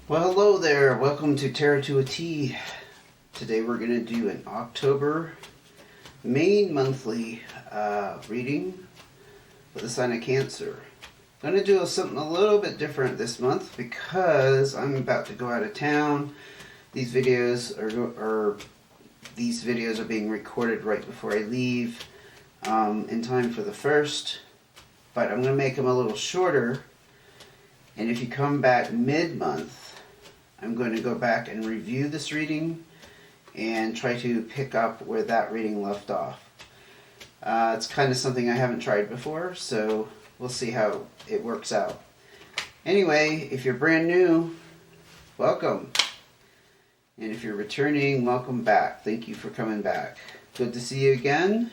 Well, hello there. Welcome to Tarot to a T. Today we're going to do an October main monthly reading for the sign of Cancer. I'm going to do something a little bit different this month because I'm about to go out of town. These videos are being recorded right before I leave in time for the first, but I'm going to make them a little shorter. And if you come back mid-month, I'm going to go back and review this reading and try to pick up where that reading left off. It's kind of something I haven't tried before, so we'll see how it works out. Anyway, if you're brand new, welcome. And if you're returning, welcome back. Thank you for coming back. Good to see you again.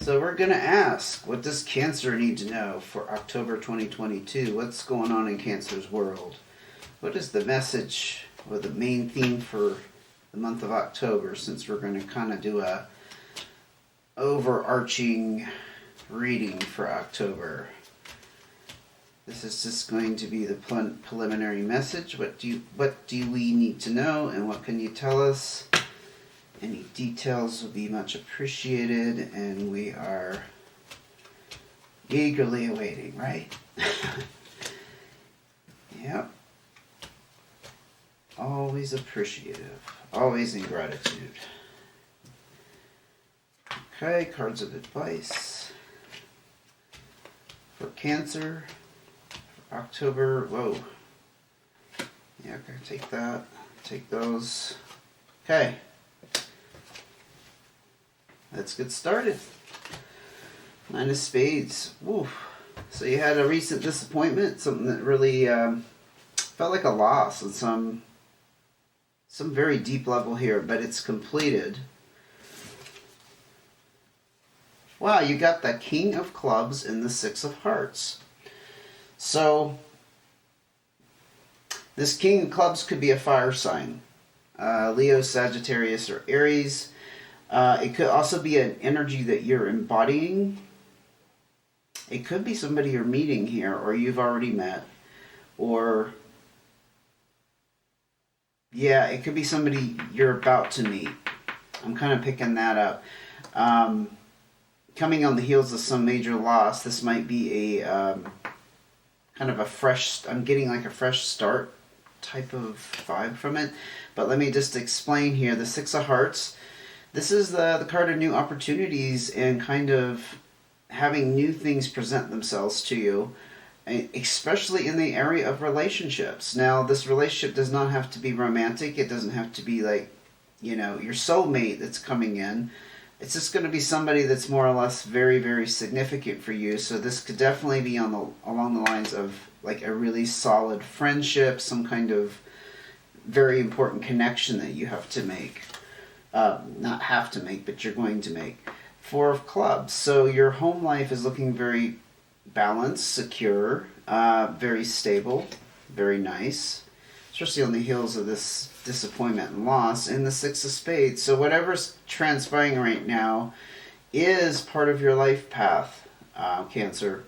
So we're going to ask, what does Cancer need to know for October 2022? What's going on in Cancer's world? What is the message or the main theme for the month of October, since we're going to kind of do a overarching reading for October? This is just going to be the preliminary message. What do we need to know, and what can you tell us? Any details will be much appreciated, and we are eagerly awaiting, right? Yep. Always appreciative. Always in gratitude. Okay, cards of advice for Cancer for October. Whoa. Yeah, okay, take that. Take those. Okay. Let's get started. Nine of Spades. Woo. So you had a recent disappointment, something that really felt like a loss on some very deep level here, but it's completed. Wow, you got the King of Clubs and the Six of Hearts. So this King of Clubs could be a fire sign. Leo, Sagittarius, or Aries. It could also be an energy that you're embodying. It could be somebody you're meeting here, or you've already met, or yeah, it could be somebody you're about to meet. I'm kind of picking that up. Coming on the heels of some major loss, this might be a kind of a fresh, I'm getting like a fresh start type of vibe from it. But let me just explain here. The Six of Hearts, this is the card of new opportunities and kind of having new things present themselves to you, especially in the area of relationships. Now, this relationship does not have to be romantic. It doesn't have to be like, your soulmate that's coming in. It's just going to be somebody that's more or less very, very significant for you. So this could definitely be along the lines of like a really solid friendship, some kind of very important connection that you have to make. Not have to make, but you're going to make. Four of Clubs. So your home life is looking very balanced, secure, very stable, very nice, especially on the heels of this disappointment and loss. And the Six of Spades. So whatever's transpiring right now is part of your life path, Cancer.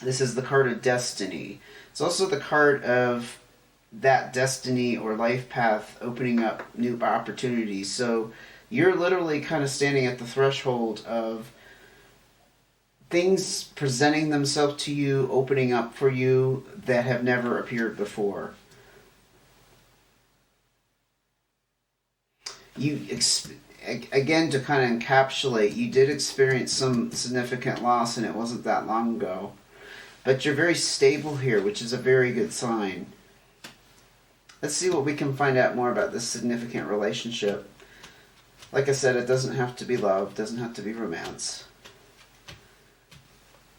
This is the card of destiny. It's also the card of that destiny or life path opening up new opportunities. So you're literally kind of standing at the threshold of things presenting themselves to you, opening up for you that have never appeared before. Again, to kind of encapsulate, you did experience some significant loss, and it wasn't that long ago. But you're very stable here, which is a very good sign. Let's see what we can find out more about this significant relationship. Like I said, it doesn't have to be love, doesn't have to be romance.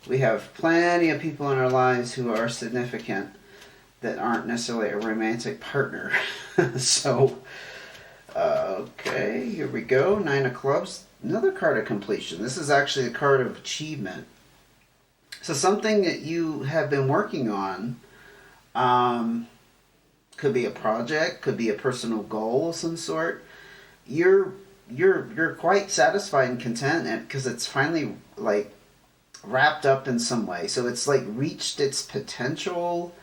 We have plenty of people in our lives who are significant that aren't necessarily a romantic partner. So, okay, here we go. Nine of Clubs. Another card of completion. This is actually a card of achievement. So something that you have been working on, could be a project, could be a personal goal of some sort. You're quite satisfied and content because it's finally like wrapped up in some way. So it's like reached its potential.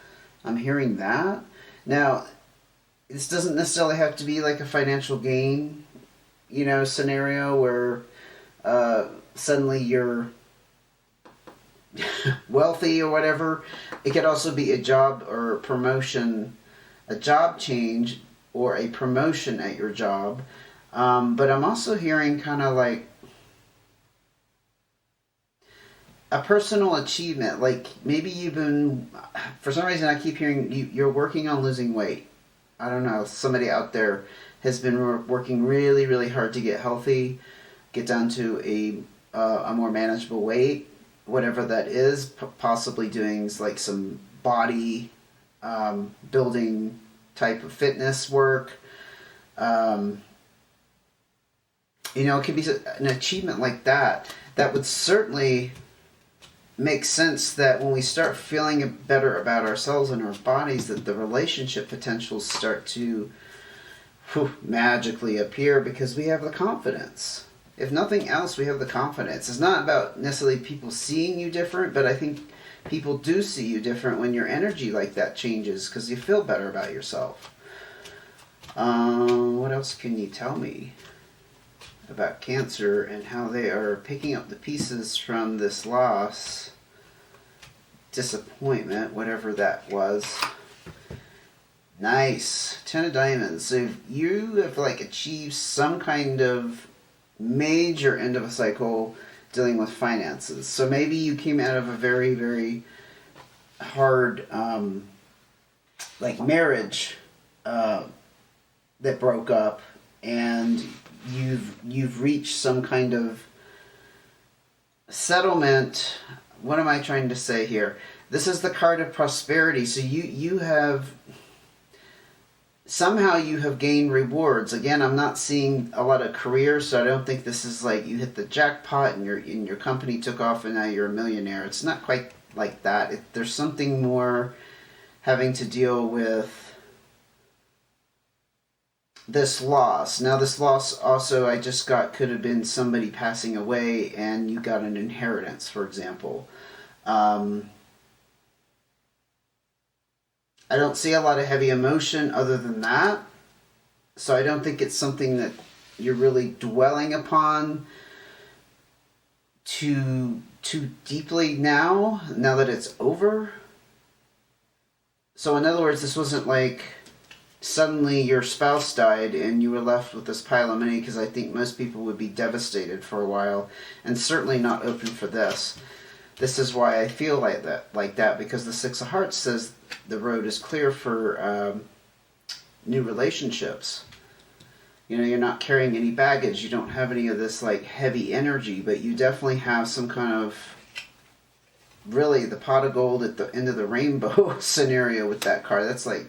I'm hearing that. Now, this doesn't necessarily have to be like a financial gain, scenario where suddenly you're wealthy or whatever. It could also be a job or promotion, a job change or a promotion at your job. But I'm also hearing kind of like a personal achievement. Like maybe you've been, for some reason, I keep hearing you're working on losing weight. I don't know. Somebody out there has been working really, really hard to get healthy, get down to a more manageable weight, whatever that is. Possibly doing like some body building type of fitness work. It could be an achievement like that. That would certainly make sense that when we start feeling better about ourselves and our bodies, that the relationship potentials start to magically appear because we have the confidence. If nothing else, we have the confidence. It's not about necessarily people seeing you different, but I think people do see you different when your energy like that changes because you feel better about yourself. What else can you tell me about Cancer and how they are picking up the pieces from this loss, disappointment, whatever that was? Nice. 10 of Diamonds. So you have like achieved some kind of major end of a cycle dealing with finances. So maybe you came out of a very, very hard marriage that broke up, and you've reached some kind of settlement. What am I trying to say here? This is the card of prosperity. So you have somehow you have gained rewards. Again, I'm not seeing a lot of career, so I don't think this is like you hit the jackpot and your company took off and now you're a millionaire. It's not quite like that. There's something more having to deal with this loss. Now, this loss also I just got could have been somebody passing away and you got an inheritance, for example. I don't see a lot of heavy emotion other than that. So I don't think it's something that you're really dwelling upon too deeply now that it's over. So in other words, this wasn't like suddenly your spouse died and you were left with this pile of money, because I think most people would be devastated for a while and certainly not open for this. This is why I feel like that, because the Six of Hearts says the road is clear for new relationships. You're not carrying any baggage. You don't have any of this like heavy energy, but you definitely have some kind of really the pot of gold at the end of the rainbow scenario with that card. That's like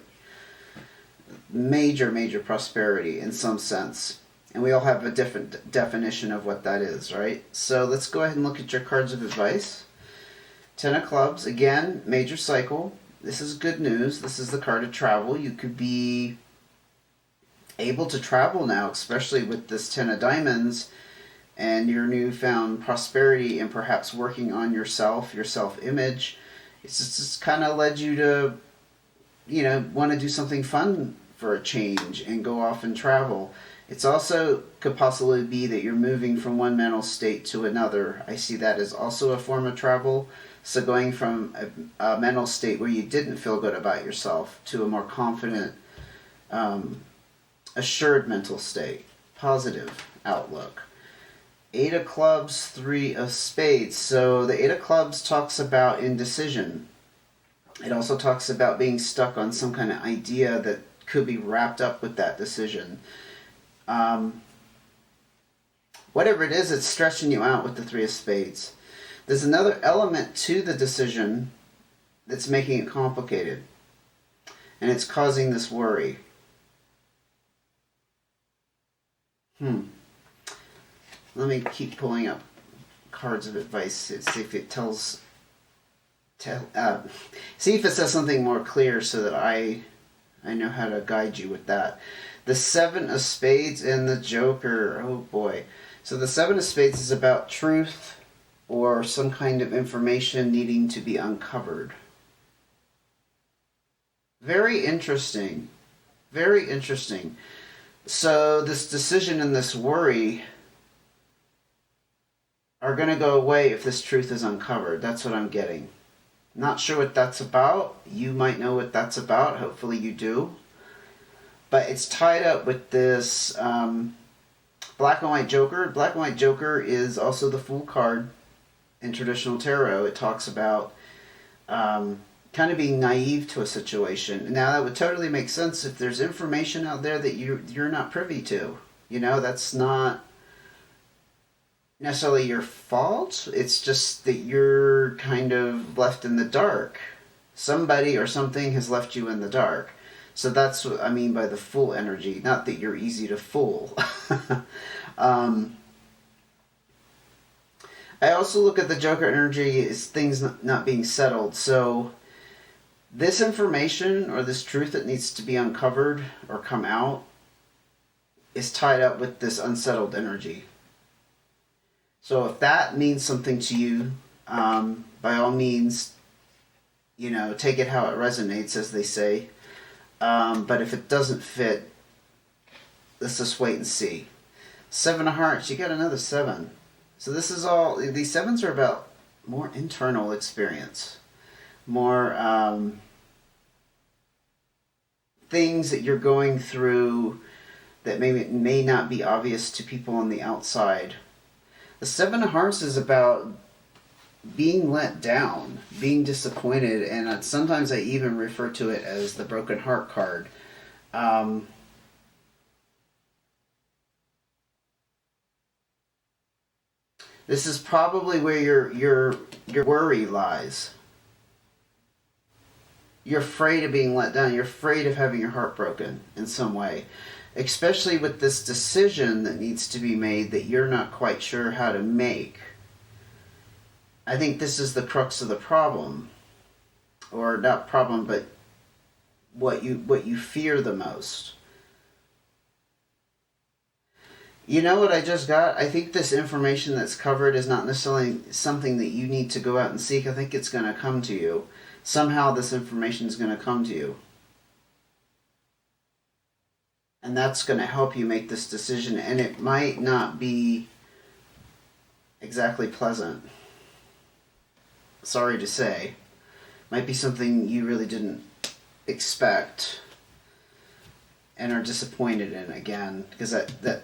major, major prosperity in some sense. And we all have a different definition of what that is, right? So let's go ahead and look at your cards of advice. 10 of Clubs, again, major cycle. This is good news. This is the card of travel. You could be able to travel now, especially with this 10 of Diamonds and your newfound prosperity and perhaps working on yourself, your self-image. It's just kind of led you to, want to do something fun for a change and go off and travel. It's also could possibly be that you're moving from one mental state to another. I see that as also a form of travel. So going from a mental state where you didn't feel good about yourself to a more confident, assured mental state, positive outlook. 8 of Clubs, 3 of Spades. So the 8 of Clubs talks about indecision. It also talks about being stuck on some kind of idea that could be wrapped up with that decision. Whatever it is, it's stretching you out with the 3 of Spades. There's another element to the decision that's making it complicated, and it's causing this worry. Let me keep pulling up cards of advice, see if it see if it says something more clear so that I know how to guide you with that. The 7 of Spades and the Joker. Oh boy. So the 7 of Spades is about truth or some kind of information needing to be uncovered. Very interesting. Very interesting. So this decision and this worry are going to go away if this truth is uncovered. That's what I'm getting. Not sure what that's about. You might know what that's about. Hopefully you do. But it's tied up with this Black and White Joker. Black and White Joker is also the Fool card in traditional tarot. It talks about kind of being naive to a situation. Now that would totally make sense if there's information out there that you're not privy to. You know, that's not necessarily your fault. It's just that you're kind of left in the dark. Somebody or something has left you in the dark. So that's what I mean by the Fool energy. Not that you're easy to fool. I also look at the Joker energy as things not being settled. So this information or this truth that needs to be uncovered or come out is tied up with this unsettled energy. So if that means something to you, by all means, you know, take it how it resonates, as they say. But if it doesn't fit, let's just wait and see. 7 of Hearts, you got another 7. So this is all, these 7s are about more internal experience. More things that you're going through that may not be obvious to people on the outside. The 7 of Hearts is about being let down, being disappointed, and sometimes I even refer to it as the broken heart card. This is probably where your worry lies. You're afraid of being let down. You're afraid of having your heart broken in some way. Especially with this decision that needs to be made that you're not quite sure how to make. I think this is the crux of the problem. Or not problem, but what you fear the most. You know what I just got? I think this information that's covered is not necessarily something that you need to go out and seek. I think it's going to come to you. Somehow this information is going to come to you. And that's going to help you make this decision. And it might not be exactly pleasant. Sorry to say. Might be something you really didn't expect and are disappointed in again. Because that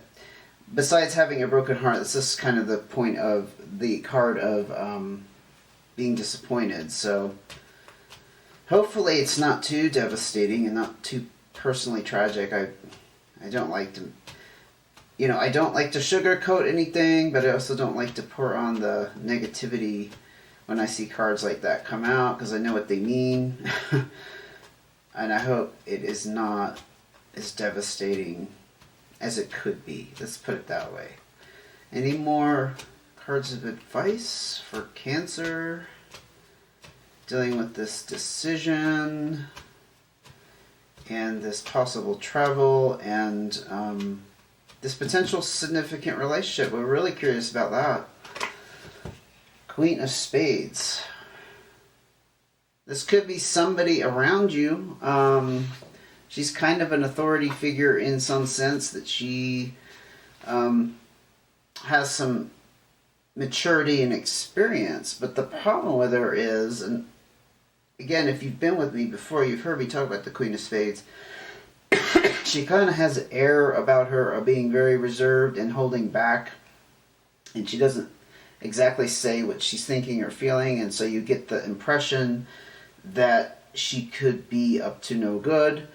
besides having a broken heart, that's just kind of the point of the card of being disappointed. So hopefully it's not too devastating and not too personally tragic. I don't like to, I don't like to sugarcoat anything, but I also don't like to pour on the negativity when I see cards like that come out, because I know what they mean. And I hope it is not as devastating as it could be. Let's put it that way. Any more cards of advice for Cancer dealing with this decision and this possible travel and this potential significant relationship? We're really curious about that. Queen of Spades. This could be somebody around you. She's kind of an authority figure in some sense, that she has some maturity and experience. But the problem with her is, and again, if you've been with me before, you've heard me talk about the Queen of Spades. She kind of has an air about her of being very reserved and holding back. And she doesn't exactly say what she's thinking or feeling. And so you get the impression that she could be up to no good.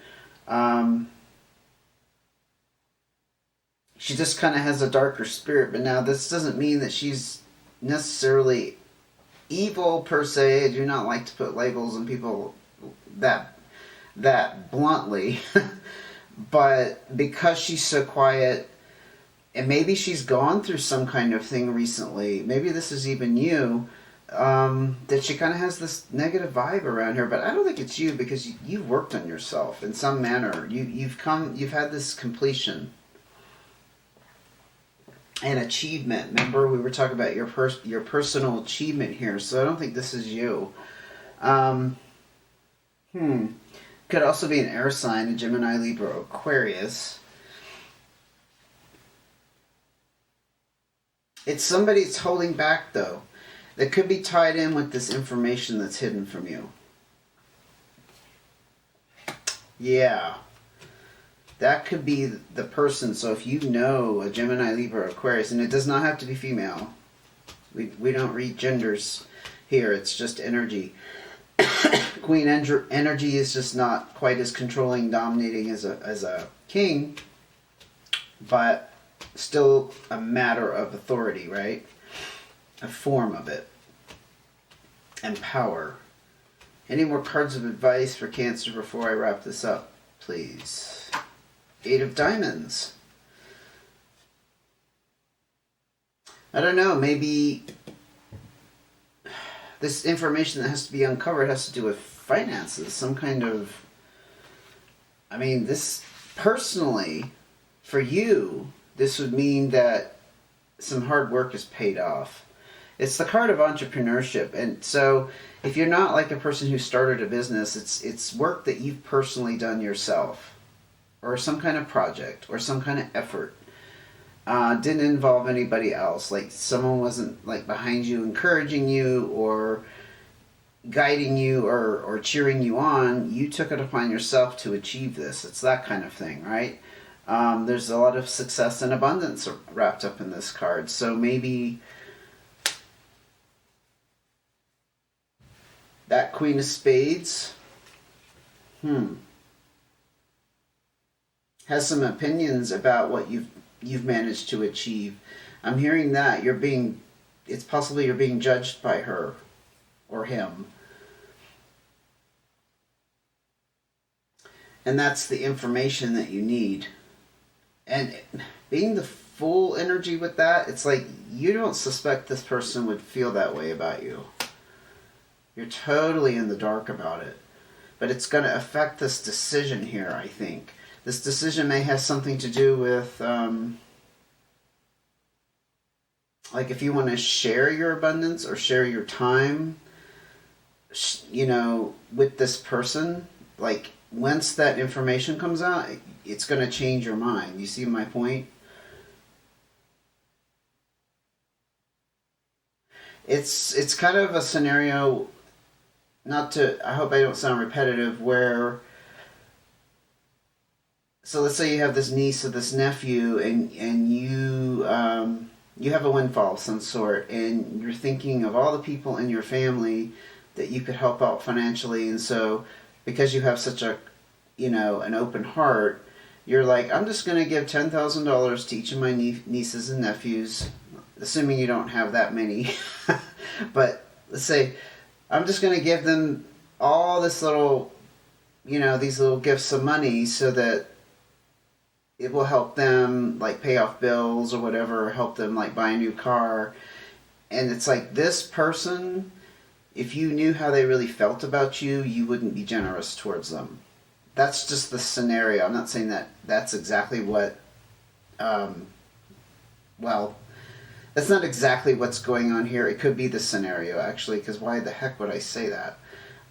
She just kind of has a darker spirit. But now this doesn't mean that she's necessarily evil per se. I do not like to put labels on people that bluntly. But because she's so quiet, and maybe she's gone through some kind of thing recently, maybe this is even you, that she kind of has this negative vibe around her. But I don't think it's you, because you've worked on yourself in some manner. You've had this completion and achievement. Remember, we were talking about your personal achievement here, so I don't think this is you. Could Could also be an air sign, a Gemini, Libra, or Aquarius. It's somebody that's holding back, though, that could be tied in with this information that's hidden from you. Yeah. That could be the person. So if you know a Gemini, Libra, or Aquarius, and it does not have to be female. We don't read genders here. It's just energy. Queen energy is just not quite as controlling, dominating as a king, but still a matter of authority, right? A form of it. And power. Any more cards of advice for Cancer before I wrap this up, please? 8 of Diamonds. I don't know, maybe this information that has to be uncovered has to do with finances, some kind of... I mean, this, personally, for you, this would mean that some hard work is paid off. It's the card of entrepreneurship, and so if you're not like a person who started a business, it's work that you've personally done yourself, or some kind of project, or some kind of effort. Didn't involve anybody else. Like someone wasn't like behind you, encouraging you, or guiding you, or cheering you on. You took it upon yourself to achieve this. It's that kind of thing, right? There's a lot of success and abundance wrapped up in this card. So maybe that Queen of Spades has some opinions about what you've managed to achieve. I'm hearing that it's possibly you're being judged by her or him. And that's the information that you need. And being the full energy with that, it's like you don't suspect this person would feel that way about you. You're totally in the dark about it. But it's going to affect this decision here, I think. This decision may have something to do with, like if you want to share your abundance or share your time, with this person, like once that information comes out, it's going to change your mind. You see my point? It's kind of a scenario, I hope I don't sound repetitive, where, so let's say you have this niece or this nephew, and you have a windfall of some sort, and you're thinking of all the people in your family that you could help out financially, and so because you have such an open heart, you're like, I'm just going to give $10,000 to each of my nieces and nephews, assuming you don't have that many, but let's say I'm just going to give them all this little, these little gifts of money so that it will help them like pay off bills or whatever, help them like buy a new car. And it's like this person, if you knew how they really felt about you, you wouldn't be generous towards them. That's just the scenario. I'm not saying that that's exactly what, that's not exactly what's going on here. It could be the scenario, actually, because why the heck would I say that?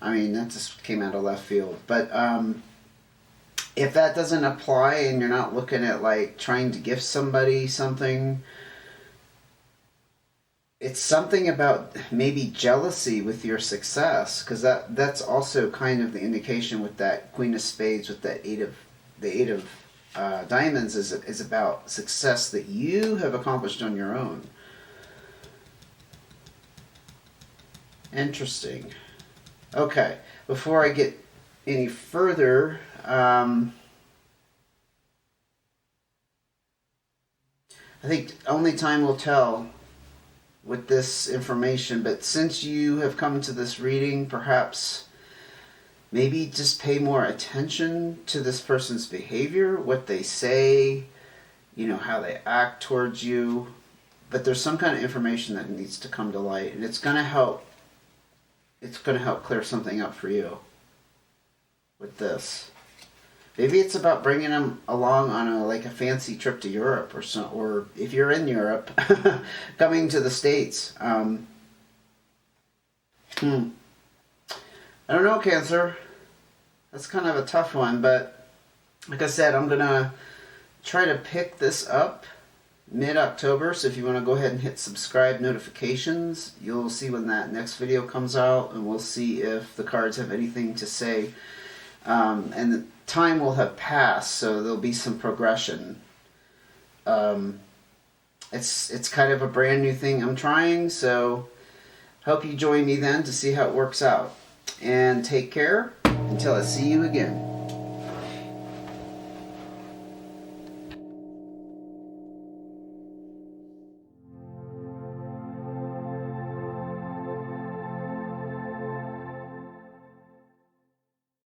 I mean, that just came out of left field. But if that doesn't apply and you're not looking at, like, trying to gift somebody something, it's something about maybe jealousy with your success, because that's also kind of the indication with that Queen of Spades, with that eight of Diamonds is about success that you have accomplished on your own. Interesting. Okay, before I get any further, I think only time will tell with this information, but since you have come to this reading, perhaps maybe just pay more attention to this person's behavior, what they say, how they act towards you. But there's some kind of information that needs to come to light, and it's going to help. It's going to help clear something up for you with this. Maybe it's about bringing them along on a fancy trip to Europe, or if you're in Europe, coming to the States. I don't know, Cancer. That's kind of a tough one, but like I said, I'm gonna try to pick this up mid-October, so if you want to go ahead and hit subscribe notifications, you'll see when that next video comes out, and we'll see if the cards have anything to say. And the time will have passed, so there'll be some progression. It's kind of a brand new thing I'm trying, so hope you join me then to see how it works out. And take care until I see you again.